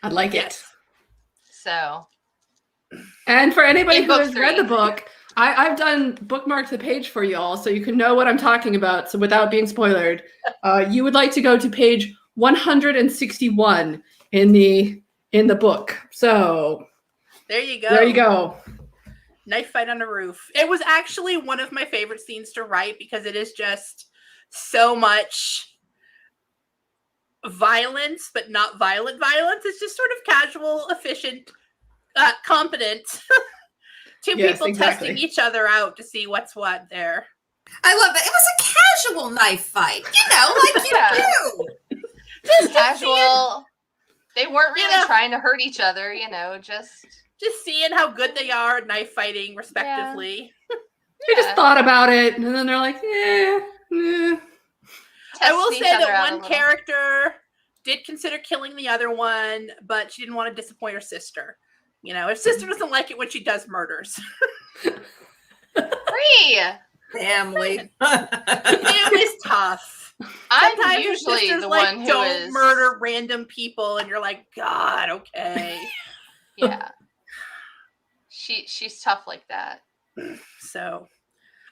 I like Yes. it. So And for anybody In who book has read the 3. book, I've done bookmarked the page for y'all so you can know what I'm talking about. So without being spoiled, you would like to go to page 161 in the book. So There you go. there you go. Knife fight on a roof. It was actually one of my favorite scenes to write because it is just so much violence, but not violent violence. It's just sort of casual, efficient, competent. Two Yes, people exactly. testing each other out to see what's what there. I love that. It was a casual knife fight, like Yeah. you do. Just casual. They weren't really Yeah. trying to hurt each other, just seeing how good they are at knife fighting, respectively. They just thought about it and then they're like, yeah. I will testing say each other that out a one little. character did consider killing the other one, but she didn't want to disappoint her sister. Her sister doesn't like it when she does murders. Bree, Family. It was tough. I'm Sometimes your usually sister's the like, one who don't is murder random people, and you're like, God, okay. Yeah, she's tough like that. So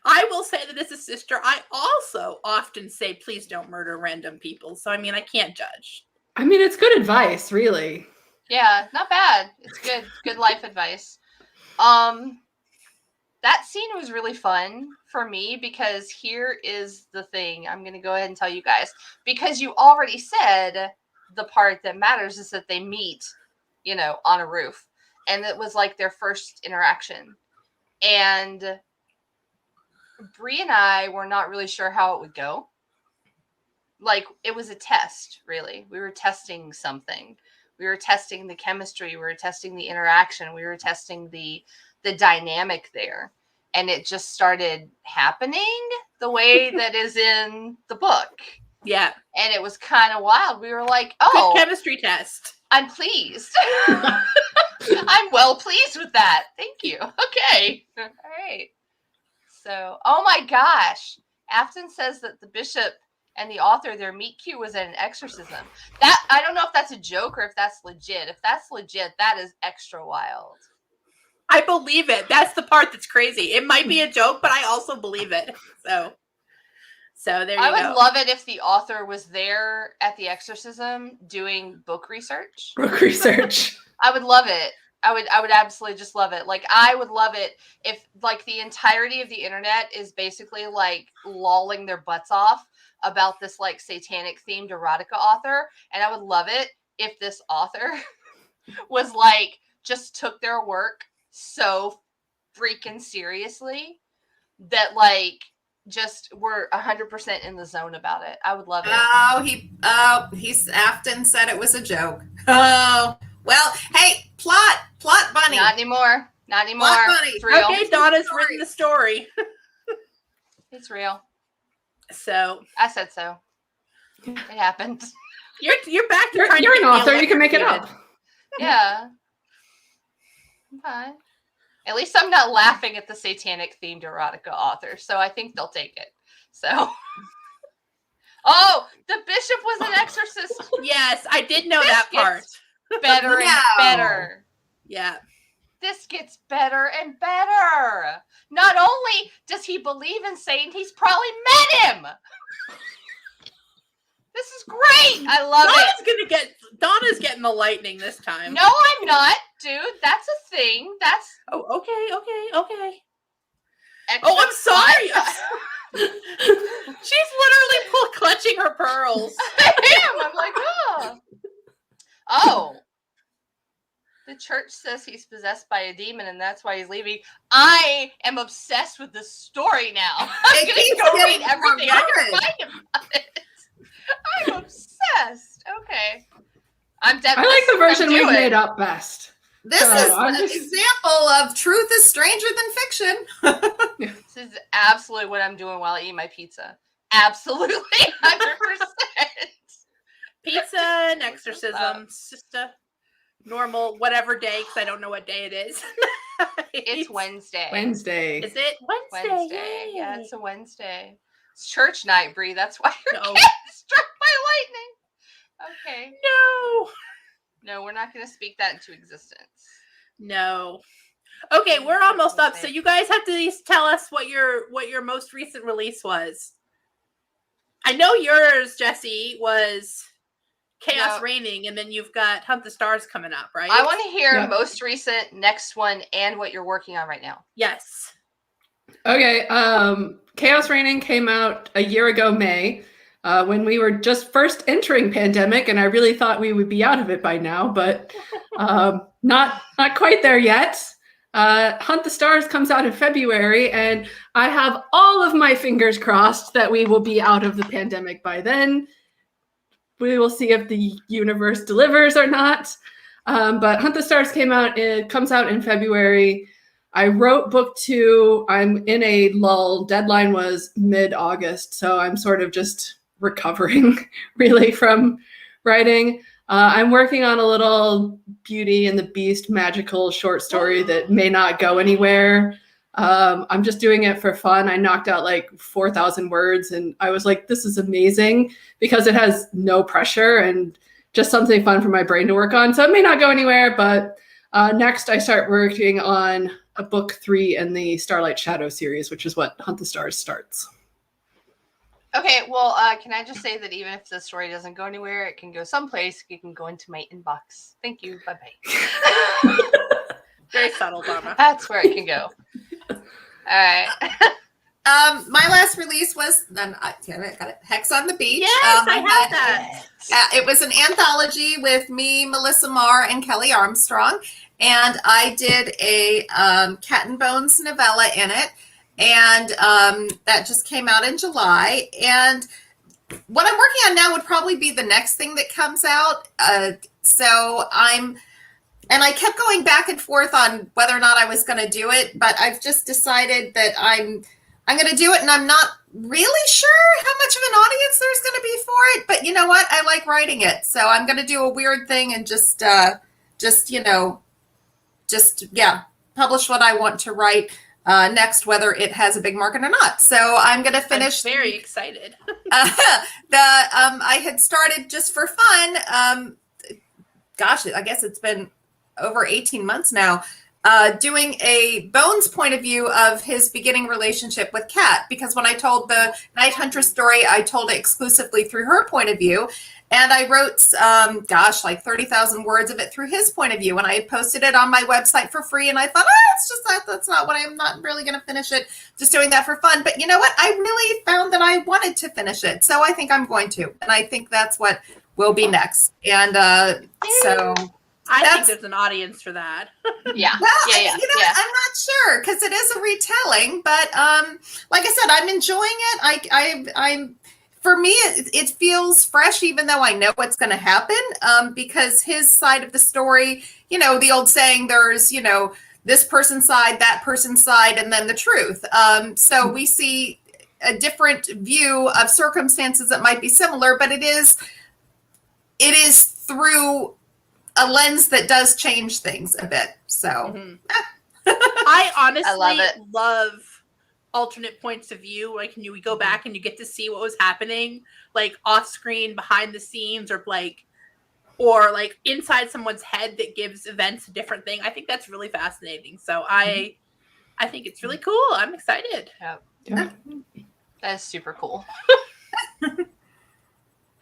I will say that as a sister, I also often say, please don't murder random people. So, I mean, I can't judge. I mean, it's good advice, really. Yeah, not bad. It's good life advice. That scene was really fun for me because here is the thing. I'm going to go ahead and tell you guys because you already said the part that matters is that they meet, on a roof. And it was like their first interaction. And Bree and I were not really sure how it would go. Like, it was a test, really. We were testing something. We were testing the chemistry. We were testing the interaction. We were testing the dynamic there. And it just started happening the way that is in the book. Yeah. And it was kind of wild. We were like, oh, good chemistry test. I'm pleased. I'm well pleased with that. Thank you. Okay. All right. So, oh my gosh. Afton says that the bishop and the author, their meet cute was at an exorcism. That, I don't know if that's a joke or if that's legit. If that's legit, that is extra wild. I believe it. That's the part that's crazy. It might be a joke, but I also believe it. So So there you I would go. love it if the author was there at the exorcism doing book research. Book research. I would love it. I would absolutely just love it. Like, I would love it if, like, the entirety of the internet is basically like lolling their butts off about this like satanic themed erotica author, and I would love it if this author was like just took their work so freaking seriously that like just were 100% in the zone about it. I would love it. He's Afton said it was a joke. Oh, well, hey, plot bunny. Not anymore. Not anymore. Plot bunny. It's real. Okay, Donna's written the story. It's real. So I said so. It happened. you're back to trying You're to an get me author. You can make it electrocuted. up. Yeah. Okay. At least I'm not laughing at the satanic themed erotica author, so I think they'll take it. So. Oh, the bishop was an exorcist. Yes, I did know that This part. gets better and No. better. Yeah. This gets better and better. Not only does he believe in Satan, he's probably met him. This is great. I love it. Donna's getting the lightning this time. No, I'm not, dude. That's a thing. That's Oh, okay. extra Oh, I'm sorry. sci-fi. She's literally clutching her pearls. I am. I'm like, oh. Oh. The church says he's possessed by a demon and that's why he's leaving. I am obsessed with this story now. I'm It going to keeps go getting read everything I can more find about it. I'm obsessed. Okay. I'm I definitely like the version we've do it. made up best. This So, is I'm an just- example of truth is stranger than fiction. This is absolutely what I'm doing while I eat my pizza. Absolutely. 100%. Pizza and exorcism. It's just a normal whatever day because I don't know what day it is. It's Wednesday. Wednesday. Is it Wednesday? Wednesday. Yeah, Yay. it's a Wednesday. It's church night, Bree. That's why you're No. getting struck by lightning. Okay. No. No, we're not going to speak that into existence. No. Okay, we're almost up. So you guys have to at least tell us what your most recent release was. I know yours, Jessie, was Chaos No. Reigning, and then you've got Hunt the Stars coming up, right? I want to hear Yeah. most recent, next one, and what you're working on right now. Yes. Okay, Chaos Reigning came out a year ago, May, when we were just first entering pandemic, and I really thought we would be out of it by now, but not quite there yet. Hunt the Stars comes out in February, and I have all of my fingers crossed that we will be out of the pandemic by then. We will see if the universe delivers or not. But Hunt the Stars comes out in February. I wrote book 2. I'm in a lull. Deadline was mid-August, so I'm sort of just recovering really from writing. I'm working on a little Beauty and the Beast magical short story that may not go anywhere. I'm just doing it for fun. I knocked out like 4,000 words and I was like, this is amazing because it has no pressure and just something fun for my brain to work on. So it may not go anywhere, but next I start working on a book 3 in the Starlight Shadow series, which is what Hunt the Stars starts. Okay, well, can I just say that even if the story doesn't go anywhere, it can go someplace. You can go into my inbox. Thank you. Bye-bye. Very subtle, Donna. That's where it can go. All right. My last release was then I got it. Hex on the Beach. Yes, I have that. It was an anthology with me, Melissa Marr, and Kelly Armstrong, and I did a Cat and Bones novella in it, and that just came out in July. And what I'm working on now would probably be the next thing that comes out. And I kept going back and forth on whether or not I was going to do it, but I've just decided that I'm going to do it, and I'm not really sure how much of an audience there's going to be for it. But you know what? I like writing it, so I'm going to do a weird thing and just publish what I want to write next, whether it has a big market or not. So I'm going to finish. I'm very excited. I had started just for fun. Gosh, I guess it's been over 18 months now. doing a Bones point of view of his beginning relationship with Kat, because when I told the Night Hunter story, I told it exclusively through her point of view. And I wrote, like 30,000 words of it through his point of view. And I posted it on my website for free. And I thought, it's just that's not what I'm not really going to finish it. Just doing that for fun. But you know what? I really found that I wanted to finish it. So I think I'm going to. And I think that's what will be next. And so I think there's an audience for that. Yeah. Well, yeah. I'm not sure because it is a retelling. But like I said, I'm enjoying it. I'm for me, it feels fresh, even though I know what's going to happen, because his side of the story, the old saying, there's, this person's side, that person's side, and then the truth. So we see a different view of circumstances that might be similar, but it is through a lens that does change things a bit. So I honestly love alternate points of view. Like, we go back and you get to see what was happening, like off screen, behind the scenes, or inside someone's head that gives events a different thing. I think that's really fascinating. So I think it's really cool. I'm excited. Yeah. That is super cool.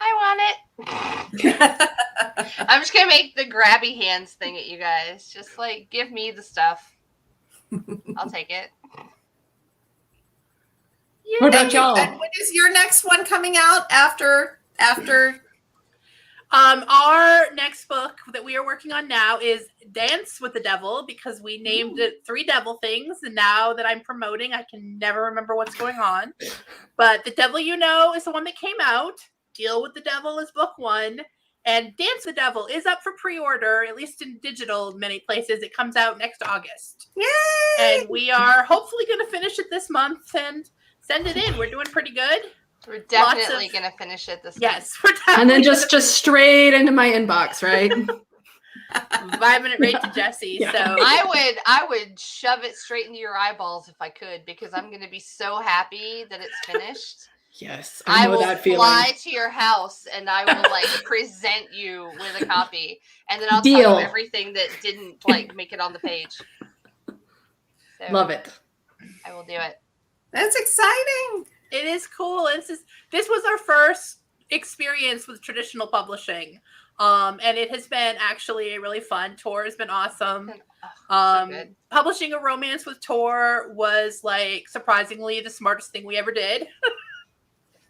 I want it. I'm just gonna make the grabby hands thing at you guys. Just give me the stuff. I'll take it. What about y'all? And when is your next one coming out after? Our next book that we are working on now is Dance with the Devil, because we named it 3 Devil Things, and now that I'm promoting, I can never remember what's going on. But The Devil You Know is the one that came out. Deal with the Devil is book 1. And Dance with the Devil is up for pre-order, at least in digital many places. It comes out next August. Yay! And we are hopefully going to finish it this month and send it in. We're doing pretty good. We're definitely going to finish it this month. Yes. We're definitely And then just straight into my inbox, right? vibing it right to Jessie. Yeah. So I would shove it straight into your eyeballs if I could, because I'm going to be so happy that it's finished. Yes, I know will that feeling. Fly to your house and I will present you with a copy, and then I'll Deal. tell you everything that didn't make it on the page. So, Love it. I will do it. That's exciting. it is cool. This was our first experience with traditional publishing. And it has been actually a really fun. Tor has been awesome. So good. Publishing a romance with Tor was surprisingly the smartest thing we ever did.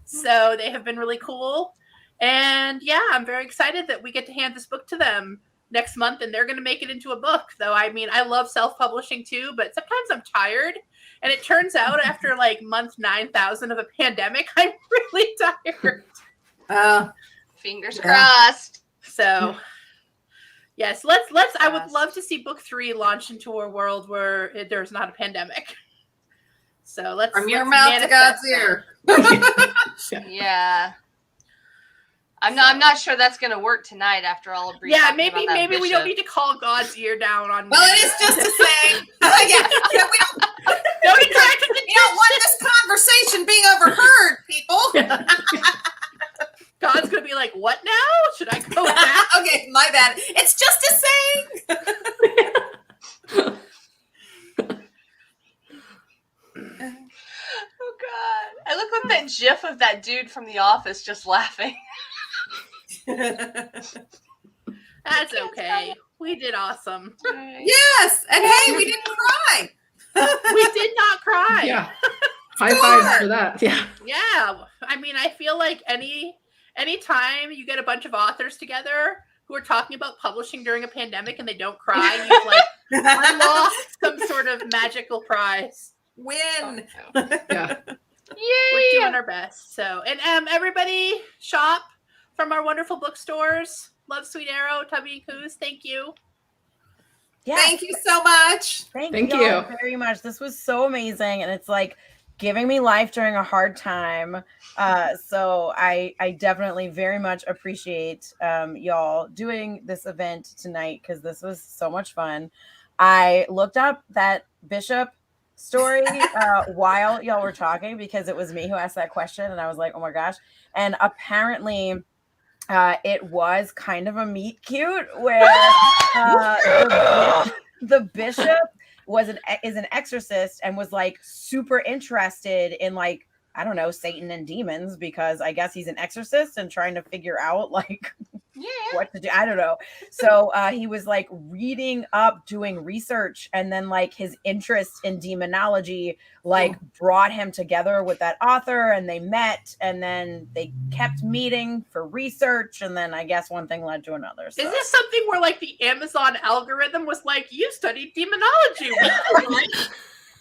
So they have been really cool. And yeah, I'm very excited that we get to hand this book to them next month, and they're going to make it into a book. Though, I mean, I love self-publishing too, but sometimes I'm tired. And it turns out after month 9,000 of a pandemic, I'm really tired. Fingers crossed. So yes, let's I would love to see book 3 launch into a world where there's not a pandemic. So let's From your mouth to God's ear. Yeah. I'm not sure that's gonna work tonight after all of maybe we don't need to call God's ear down on. Well, it is just a saying. We don't want this conversation being overheard, people. God's gonna be like, what now? Should I go back? Okay, my bad. It's just a saying. Oh God. I look like that gif of that dude from The Office just laughing. That's okay. We did awesome. Yes, and hey, we didn't cry. We did not cry. Yeah. High fives for that. Yeah. Yeah. I mean, I feel like anytime you get a bunch of authors together who are talking about publishing during a pandemic and they don't cry, you've unlocked some sort of magical prize. Win. Yeah. We're doing our best. So, and everybody shop from our wonderful bookstores. Love Sweet Arrow, Tubby Coo. Thank you. Yes. Thank you so much. Thank you very much. This was so amazing, and it's giving me life during a hard time. So I definitely very much appreciate y'all doing this event tonight, because this was so much fun. I looked up that Bishop story while y'all were talking, because it was me who asked that question, and I was like, oh my gosh. And apparently it was kind of a meet cute where the bishop is an exorcist and was like super interested in like, I don't know, Satan and demons, because I guess he's an exorcist and trying to figure out like what to do. I don't know. So he was like reading up, doing research, and then like his interest in demonology like brought him together with that author, and they met, and then they kept meeting for research, and then I guess one thing led to another. So. Is this something where like the Amazon algorithm was like, you studied demonology?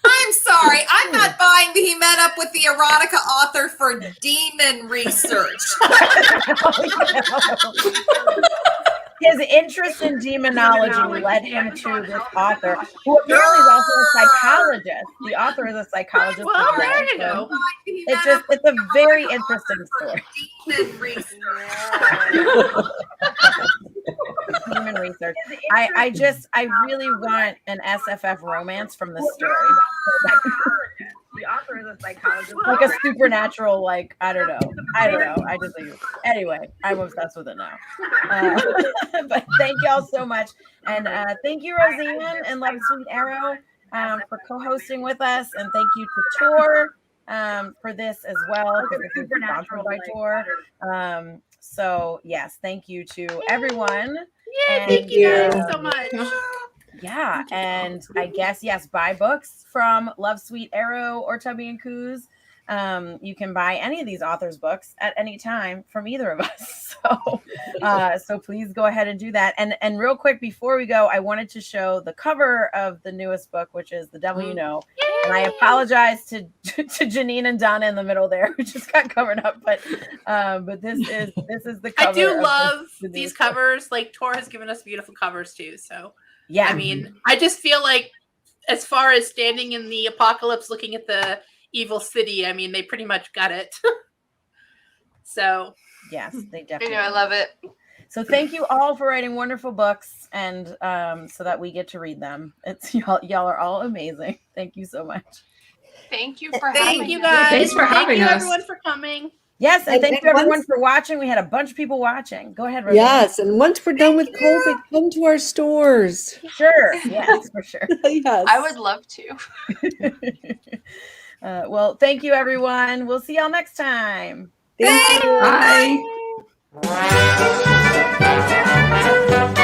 I'm sorry, I'm not buying that he met up with the erotica author for demon research. His interest in demonology led him to this author, who apparently is also a psychologist. The author is a psychologist. Well, there you go. It's a very interesting story. Demon research. Human research. I really want an SFF romance from this story. The author is a psychologist, like a supernatural, like I don't know. I just think, anyway, I'm obsessed with it now. But thank y'all so much, and thank you, Roseanne and Love Sweet Arrow, for co-hosting with us, and thank you to Tor for this as well, because this is sponsored by Tor. So yes, thank you to everyone. Yeah, thank you guys so much. Yeah, and I guess, yes, buy books from Love Sweet Arrow or Tubby Coo's. You can buy any of these authors' books at any time from either of us. So please go ahead and do that. And real quick before we go, I wanted to show the cover of the newest book, which is The Devil You Know. Yay! And I apologize to Jeaniene and Donna in the middle there, who just got covered up. But this is the cover. I do love these covers. Like Tor has given us beautiful covers too. So yeah, I mean, I just feel like as far as standing in the apocalypse, looking at the evil city, I mean, they pretty much got it. So yes, they definitely. I love it. So thank you all for writing wonderful books, and so that we get to read them. It's y'all are all amazing. Thank you so much. Thank you for having thank you us. guys. Thanks for having Thank you us. everyone for coming. Yes, and thank you everyone once- for watching. We had a bunch of people watching. Go ahead, Roseanne. Yes, and once we're done with COVID, come to our stores. Sure. Yes, for sure. Yes. I would love to. Well, thank you, everyone. We'll see y'all next time. Thank you. Bye. Bye.